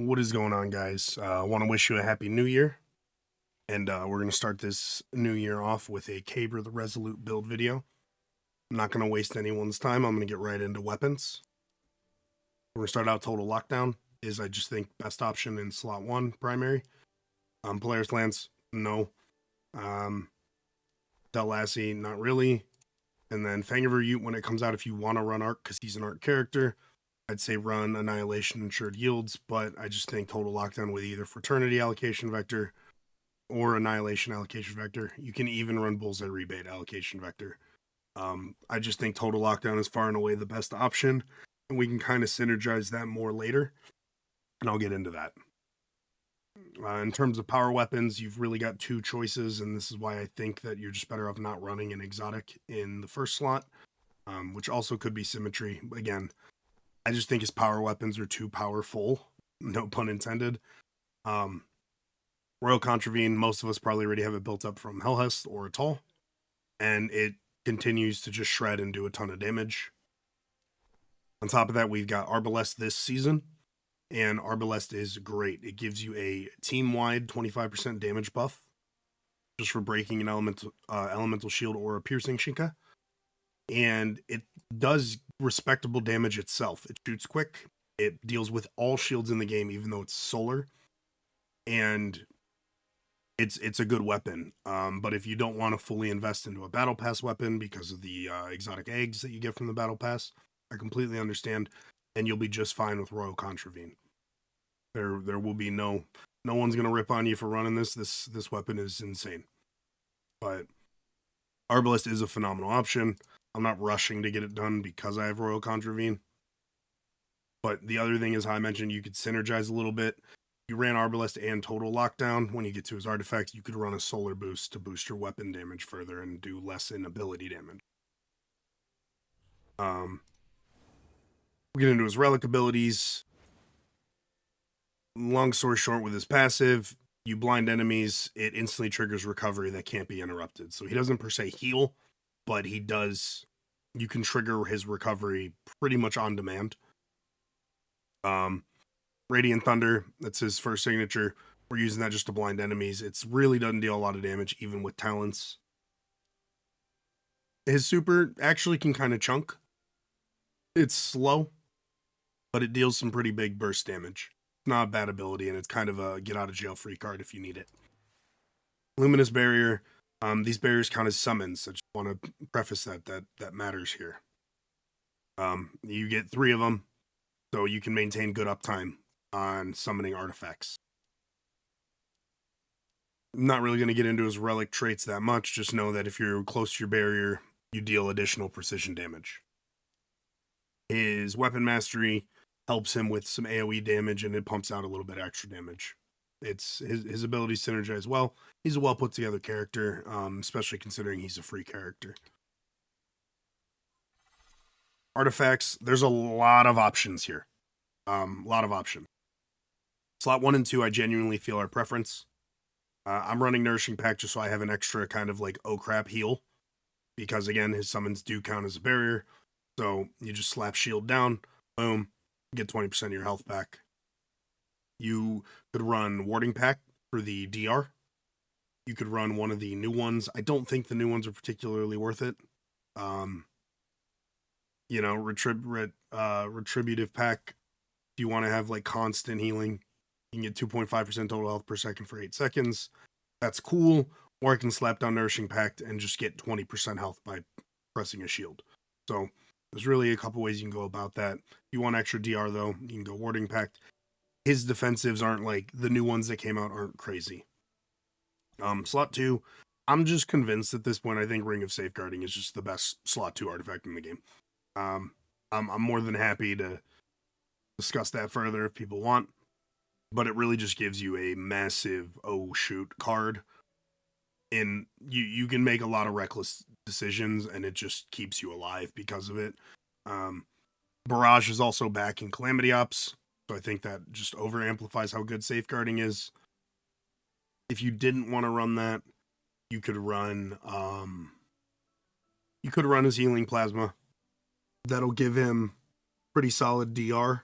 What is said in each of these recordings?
What is going on, guys? I want to wish you a happy new year. And we're going to start this new year off with a Kabr the Resolute build video. I'm not going to waste anyone's time. I'm going to get right into weapons. We're going to start out total lockdown. Is I just think best option in slot 1 primary. Polaris Lance, no. Del Lassie, not really. And then Fangiver Ute, when it comes out, if you want to run Arc, because he's an Arc character, I'd say run Annihilation Insured Yields, but I just think Total Lockdown with either Fraternity Allocation Vector or Annihilation Allocation Vector. You can even run Bullseye Rebate Allocation Vector. I just think Total Lockdown is far and away the best option, and we can kind of synergize that more later, and I'll get into that. In terms of power weapons, you've really got two choices, and this is why I think that you're just better off not running an exotic in the first slot, which also could be Symmetry. Again, I just think his power weapons are too powerful, no pun intended. Royal Contravene, most of us probably already have it built up from Hellhest or Atoll, and it continues to just shred and do a ton of damage. On top of that, we've got Arbalest this season, and Arbalest is great. It gives you a team-wide 25% damage buff just for breaking an elemental shield or a piercing Shinka. And it does respectable damage itself. It shoots quick. It deals with all shields in the game, even though it's solar. And it's a good weapon. But if you don't want to fully invest into a Battle Pass weapon because of the exotic eggs that you get from the Battle Pass, I completely understand. And you'll be just fine with Royal Contravene. There will be no one's gonna rip on you for running this. This weapon is insane. But Arbalest is a phenomenal option. I'm not rushing to get it done because I have Royal Contravene. But the other thing is, how I mentioned, you could synergize a little bit. You ran Arbalest and Total Lockdown. When you get to his artifact, you could run a Solar Boost to boost your weapon damage further and do less in ability damage. We'll get into his Relic Abilities. Long story short, with his passive, you blind enemies, it instantly triggers recovery that can't be interrupted. So he doesn't per se heal, but he does. You can trigger his recovery pretty much on demand. Radiant Thunder, that's his first signature. We're using that just to blind enemies. It really doesn't deal a lot of damage, even with talents. His super actually can kind of chunk. It's slow, but it deals some pretty big burst damage. Not a bad ability, and it's kind of a get out of jail free card if you need it. Luminous Barrier. These barriers count as summons. I just want to preface that matters here. You get 3 of them, so you can maintain good uptime on summoning artifacts. I'm not really going to get into his relic traits that much. Just know that if you're close to your barrier, you deal additional precision damage. His weapon mastery helps him with some AoE damage, and it pumps out a little bit extra damage. It's his abilities synergize well. He's a well put together character, especially considering he's a free character. Artifacts, there's a lot of options here. Lot of options. Slot 1 and 2, I genuinely feel our preference. I'm running Nourishing Pack just so I have an extra kind of like, oh crap, heal. Because again, his summons do count as a barrier. So you just slap shield down, boom, get 20% of your health back. You could run Warding Pack for the DR. You could run one of the new ones. I don't think the new ones are particularly worth it. Retributive Pack. If you want to have like constant healing, you can get 2.5% total health per second for 8 seconds. That's cool. Or I can slap down Nourishing Pact and just get 20% health by pressing a shield. So there's really a couple ways you can go about that. If you want extra DR though, you can go Warding Pact. His defensives aren't like the new ones that came out aren't crazy. Slot 2, I'm just convinced at this point. I think Ring of Safeguarding is just the best slot 2 artifact in the game. I'm more than happy to discuss that further if people want, but it really just gives you a massive oh shoot card, and you can make a lot of reckless decisions, and it just keeps you alive because of it. Barrage is also back in Calamity Ops, so I think that just over amplifies how good Safeguarding is. If you didn't want to run that, you could run his Healing Plasma. That'll give him pretty solid DR.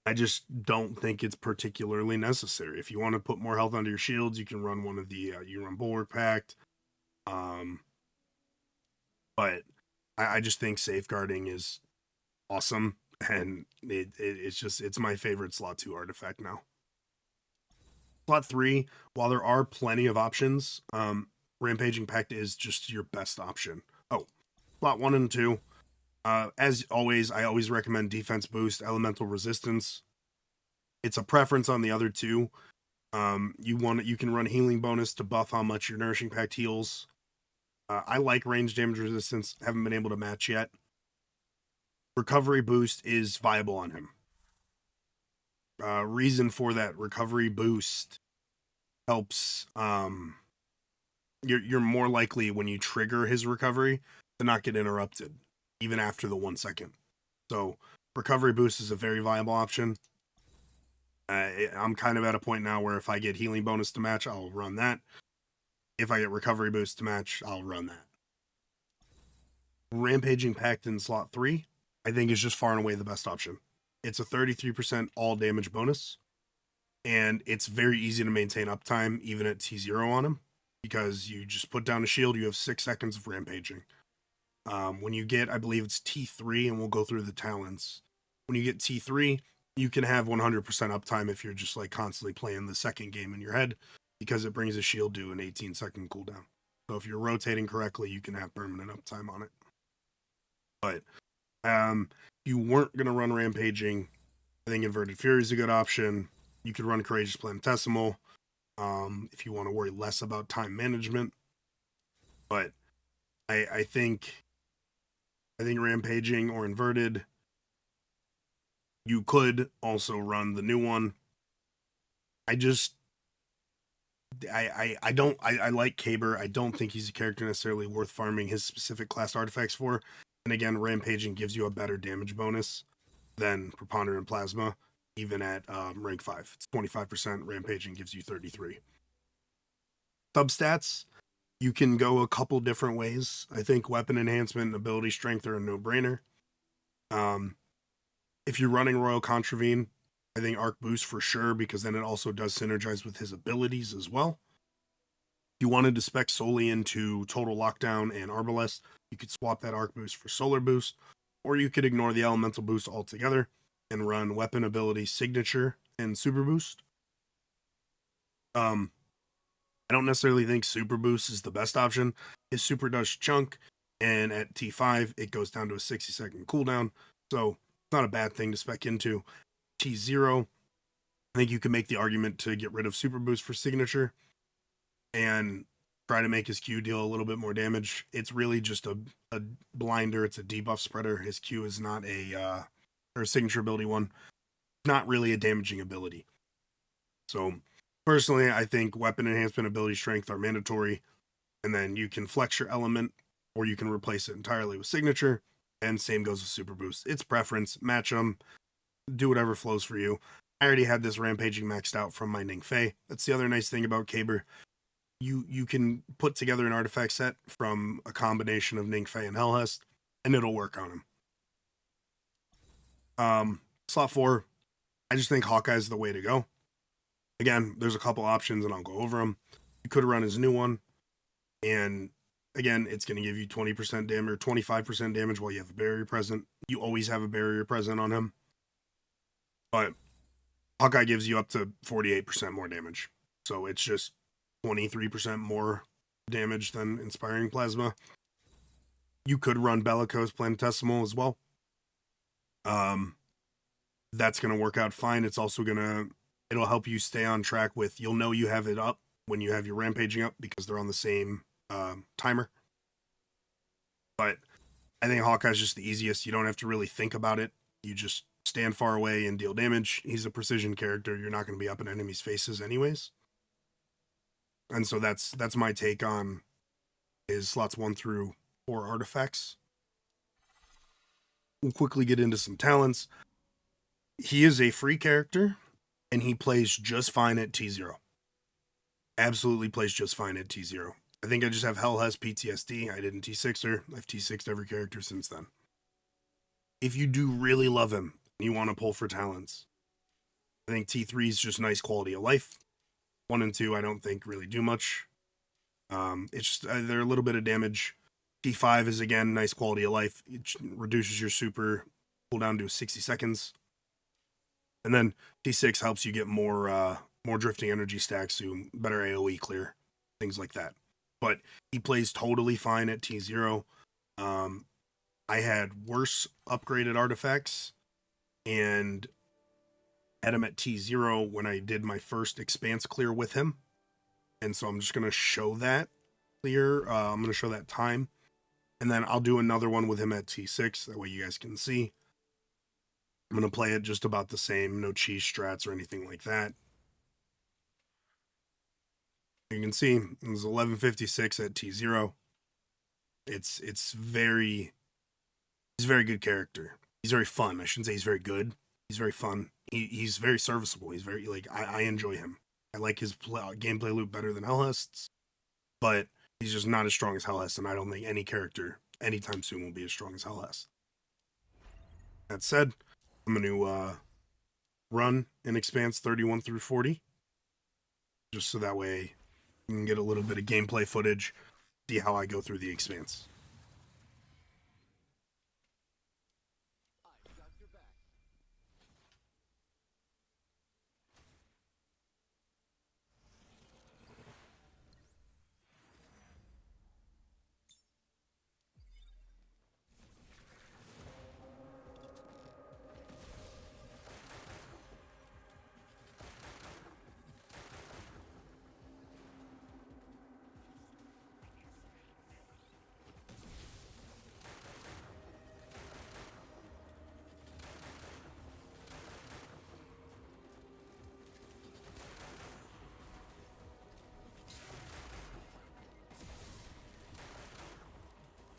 I just don't think it's particularly necessary. If you want to put more health under your shields, you can run one of the you run Bulwark Pact. Um, but I just think safeguarding is awesome, and it's my favorite slot 2 artifact now. Slot 3, while there are plenty of options, Rampaging Pact is just your best option. Oh, slot 1 and 2. As always, I always recommend defense boost, elemental resistance. It's a preference on the other two. You can run healing bonus to buff how much your Nourishing Pact heals. I like range damage resistance. Haven't been able to match yet. Recovery boost is viable on him. Reason for that recovery boost helps. You're more likely when you trigger his recovery to not get interrupted, even after the 1 second. So recovery boost is a very viable option. I'm kind of at a point now where if I get healing bonus to match, I'll run that. If I get recovery boost to match, I'll run that. Rampaging Pact in slot 3, I think is just far and away the best option. It's a 33% all damage bonus, and it's very easy to maintain uptime even at T0 on him, because you just put down a shield, you have 6 seconds of rampaging. When you get, I believe it's T3, and we'll go through the talents. When you get T3, you can have 100% uptime if you're just like constantly playing the second game in your head, because it brings a shield to an 18-second cooldown. So if you're rotating correctly, you can have permanent uptime on it. But you weren't going to run Rampaging, I think Inverted Fury is a good option. You could run Courageous Planetesimal if you want to worry less about time management. But I think Rampaging or Inverted. You could also run the new one. I like Kabr. I don't think he's a character necessarily worth farming his specific class artifacts for. And again, Rampaging gives you a better damage bonus than Preponderant Plasma, even at rank 5. It's 25%. Rampaging gives you 33. Substats, you can go a couple different ways. I think Weapon Enhancement and Ability Strength are a no-brainer. If you're running Royal Contravene, I think Arc Boost for sure, because then it also does synergize with his abilities as well. If you wanted to spec solely into Total Lockdown and Arbalest, you could swap that Arc Boost for Solar Boost, or you could ignore the Elemental Boost altogether and run Weapon Ability Signature and Super Boost. I don't necessarily think Super Boost is the best option. His Super does chunk, and at T5, it goes down to a 60-second cooldown, so it's not a bad thing to spec into. T0, I think you can make the argument to get rid of Super Boost for Signature and try to make his Q deal a little bit more damage. It's really just a blinder. It's a debuff spreader. His Q is not or signature ability one, not really a damaging ability. So personally, I think Weapon Enhancement, Ability Strength are mandatory, and then you can flex your element, or you can replace it entirely with Signature, and same goes with Super Boost. It's preference. Match them. Do whatever flows for you. I already had this Rampaging maxed out from my Ningfei. That's the other nice thing about Kabr. You can put together an artifact set from a combination of Ningfei and Hellhest, and it'll work on him. Slot 4, I just think Hawkeye is the way to go. Again, there's a couple options, and I'll go over them. You could run his new one, and again, it's going to give you 20% damage or 25% damage while you have a barrier present. You always have a barrier present on him. But Hawkeye gives you up to 48% more damage. So it's just 23% more damage than Inspiring Plasma. You could run Bellicose Planetesimal as well. That's going to work out fine. It's also it'll help you stay on track with, you'll know you have it up when you have your Rampaging up because they're on the same timer. But I think Hawkeye's just the easiest. You don't have to really think about it. You just stand far away and deal damage. He's a precision character. You're not going to be up in enemies' faces anyways. And so that's my take on his slots 1 through 4 artifacts. We'll quickly get into some talents. He is a free character, and he plays just fine at T0. Absolutely plays just fine at T0. I think I just have Hellhest PTSD. I didn't T6er. I've T6'd every character since then. If you do really love him, and you want to pull for talents, I think T3 is just nice quality of life. 1 and 2, I don't think really do much. It's just they're a little bit of damage. T5 is again nice quality of life. It reduces your super cooldown to 60 seconds. And then T6 helps you get more drifting energy stacks, so better AoE clear, things like that. But he plays totally fine at T0. I had worse upgraded artifacts and had him at T0 when I did my first Expanse clear with him. And so I'm just going to show that clear. I'm going to show that time. And then I'll do another one with him at T6. That way you guys can see. I'm going to play it just about the same. No cheese strats or anything like that. You can see it was 1156 at T0. He's a very good character. He's very fun. I shouldn't say he's very good. He's very fun. He's very serviceable. He's very, like, I enjoy him. I like his gameplay loop better than Hellhest's, but he's just not as strong as Hellhest, and I don't think any character anytime soon will be as strong as Hellhest. That said, I'm going to run in Expanse 31 through 40, just so that way you can get a little bit of gameplay footage, see how I go through the Expanse.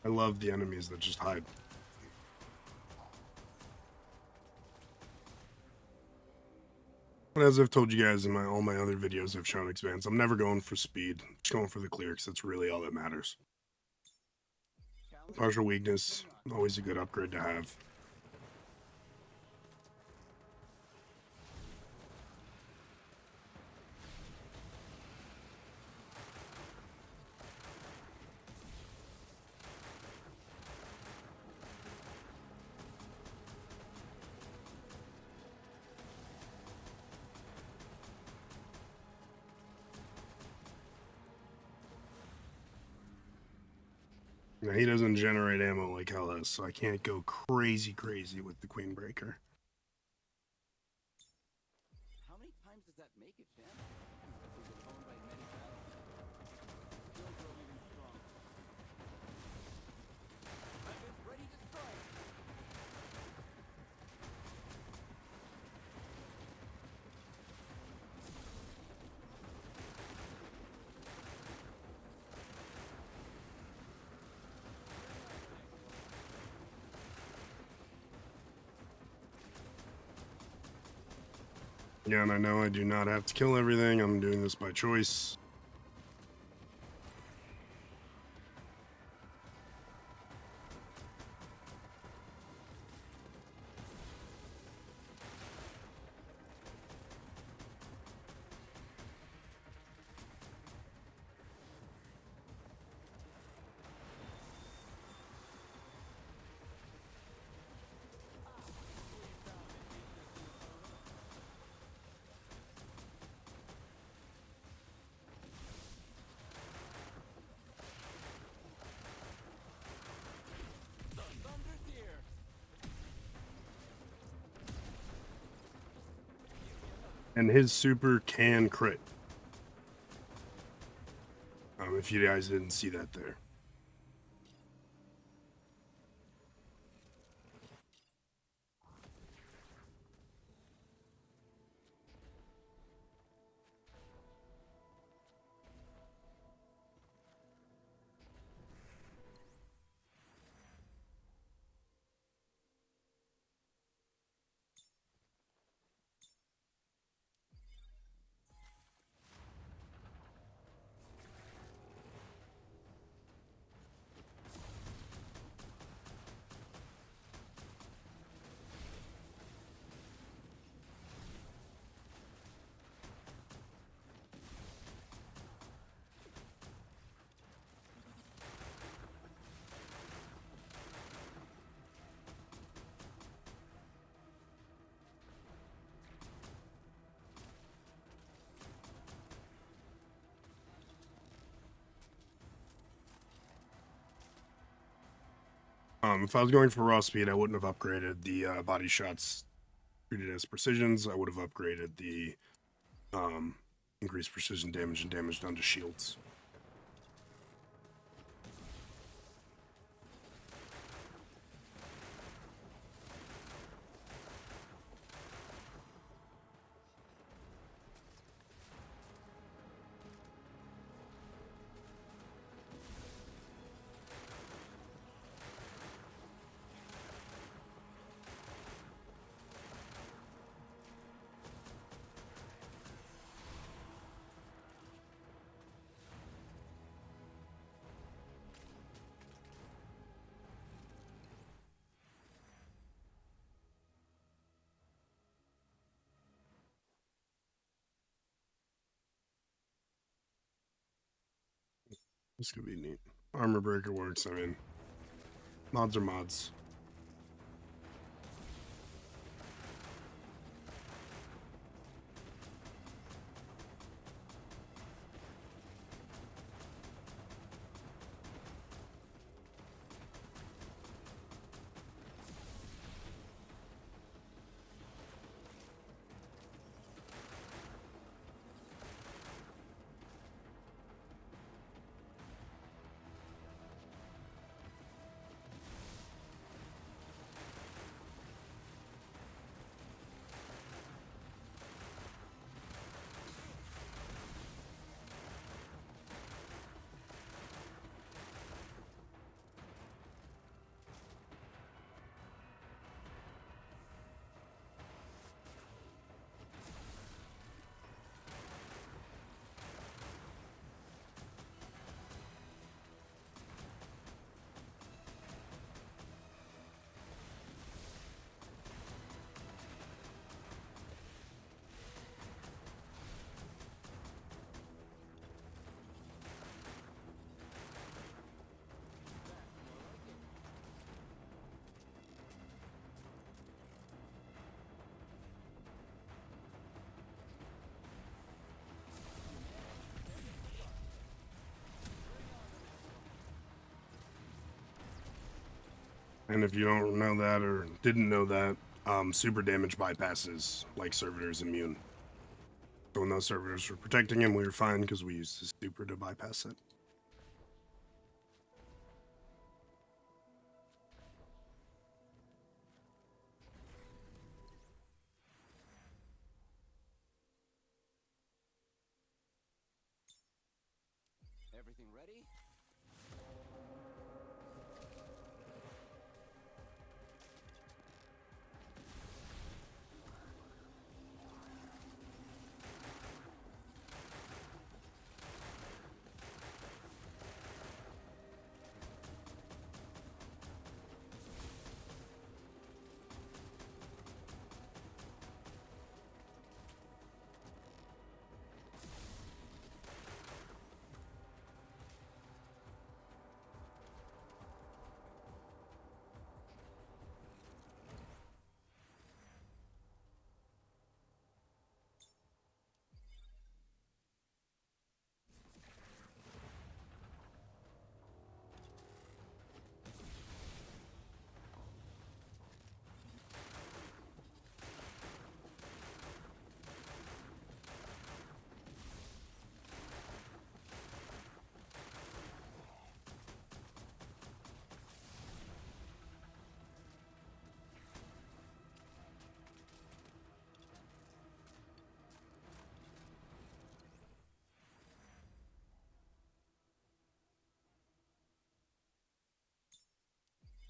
I love the enemies that just hide. But as I've told you guys in all my other videos I've shown Expanse, I'm never going for speed. I'm just going for the clear, because that's really all that matters. Partial weakness, always a good upgrade to have. Now, he doesn't generate ammo like Hellhest, so I can't go crazy with the Queen Breaker. How many times does that make it, champ? We've been owned by many battles. Still grow even stronger. I'm as ready to strike. Yeah, and I know I do not have to kill everything. I'm doing this by choice. And his super can crit. If you guys didn't see that there. If I was going for raw speed, I wouldn't have upgraded the body shots treated as precisions. I would have upgraded the increased precision damage and damage done to shields. This could be neat. Armor breaker works. I mean, mods are mods. And if you don't know that or didn't know that, super damage bypasses like servitors immune. So when those servitors were protecting him, we were fine because we used his super to bypass it. Everything ready?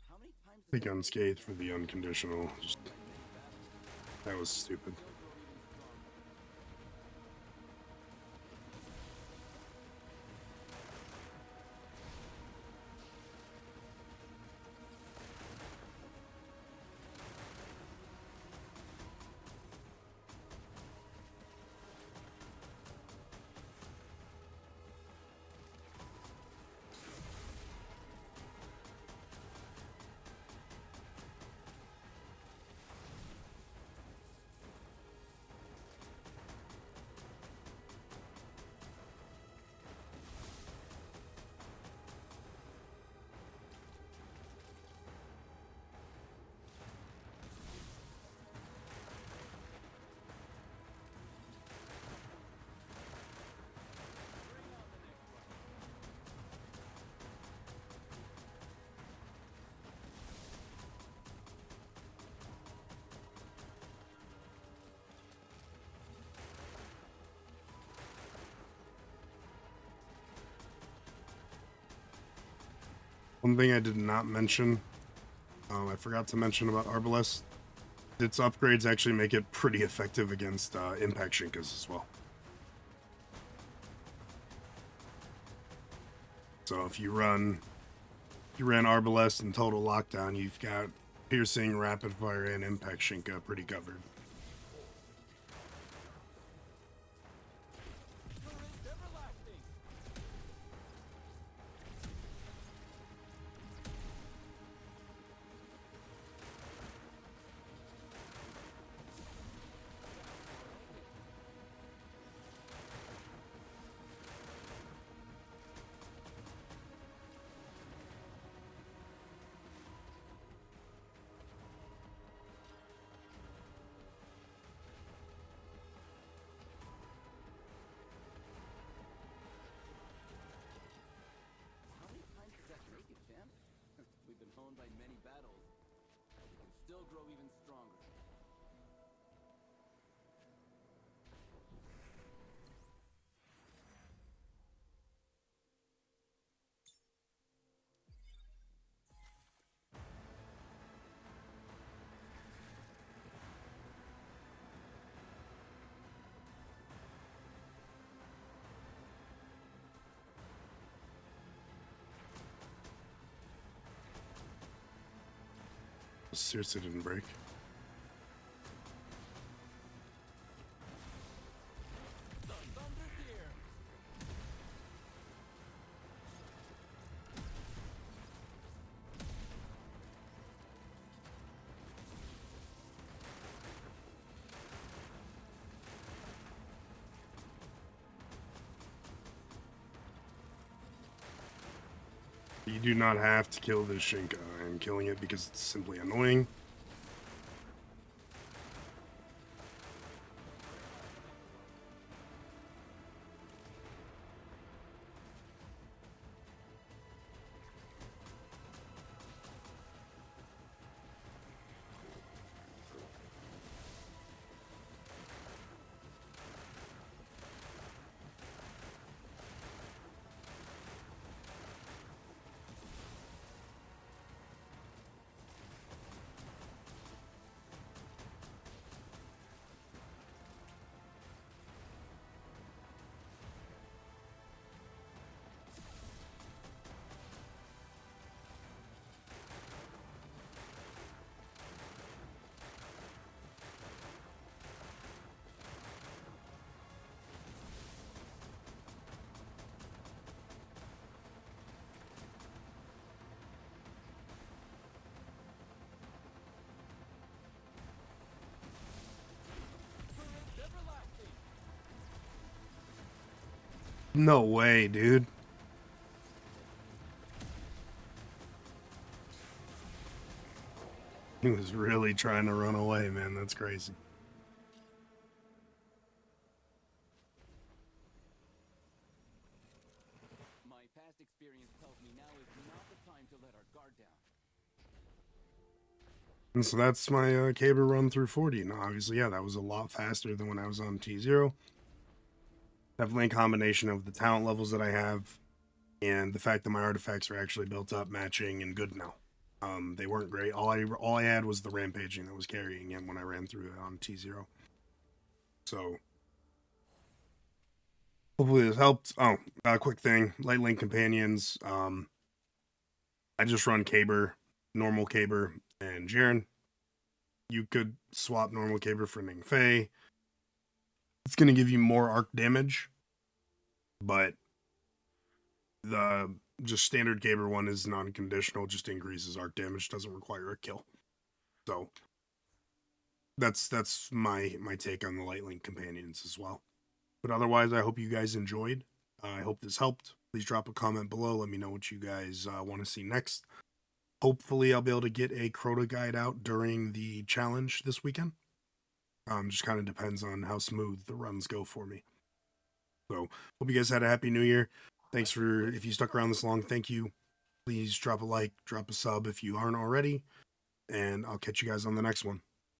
How many times Take unscathed for the unconditional. That was stupid. One thing I did not mention, I forgot to mention about Arbalest. Its upgrades actually make it pretty effective against impact Shinkas as well. So if you ran Arbalest and Total Lockdown, you've got Piercing, Rapid Fire, and Impact Shinka pretty covered. How many times does that make it, champ? We've been honed by many battles. We can still grow even stronger. Seriously didn't break. You do not have to kill this Shinka. I'm killing it because it's simply annoying. No way, dude. He was really trying to run away, man. That's crazy. My past experience tells me now is not the time to let our guard down. And so that's my Kabr run through 40. Now, obviously, yeah, that was a lot faster than when I was on T0. Definitely a combination of the talent levels that I have and the fact that my artifacts are actually built up, matching, and good now. They weren't great. All I had was the rampaging that was carrying him when I ran through it on T0. So hopefully this helped. Oh, quick thing. Light Link Companions. I just run Kabr, normal Kabr, and Jaren. You could swap normal Kabr for Ning Fei. It's going to give you more arc damage, but the just standard Kabr one is non-conditional, just increases arc damage, doesn't require a kill. So that's my take on the Light Link Companions as well. But otherwise, I hope you guys enjoyed. I hope this helped. Please drop a comment below. Let me know what you guys want to see next. Hopefully, I'll be able to get a Crota guide out during the challenge this weekend. Just kind of depends on how smooth the runs go for me. So, hope you guys had a happy new year. Thanks for, if you stuck around this long, thank you. Please drop a like, drop a sub if you aren't already, and I'll catch you guys on the next one.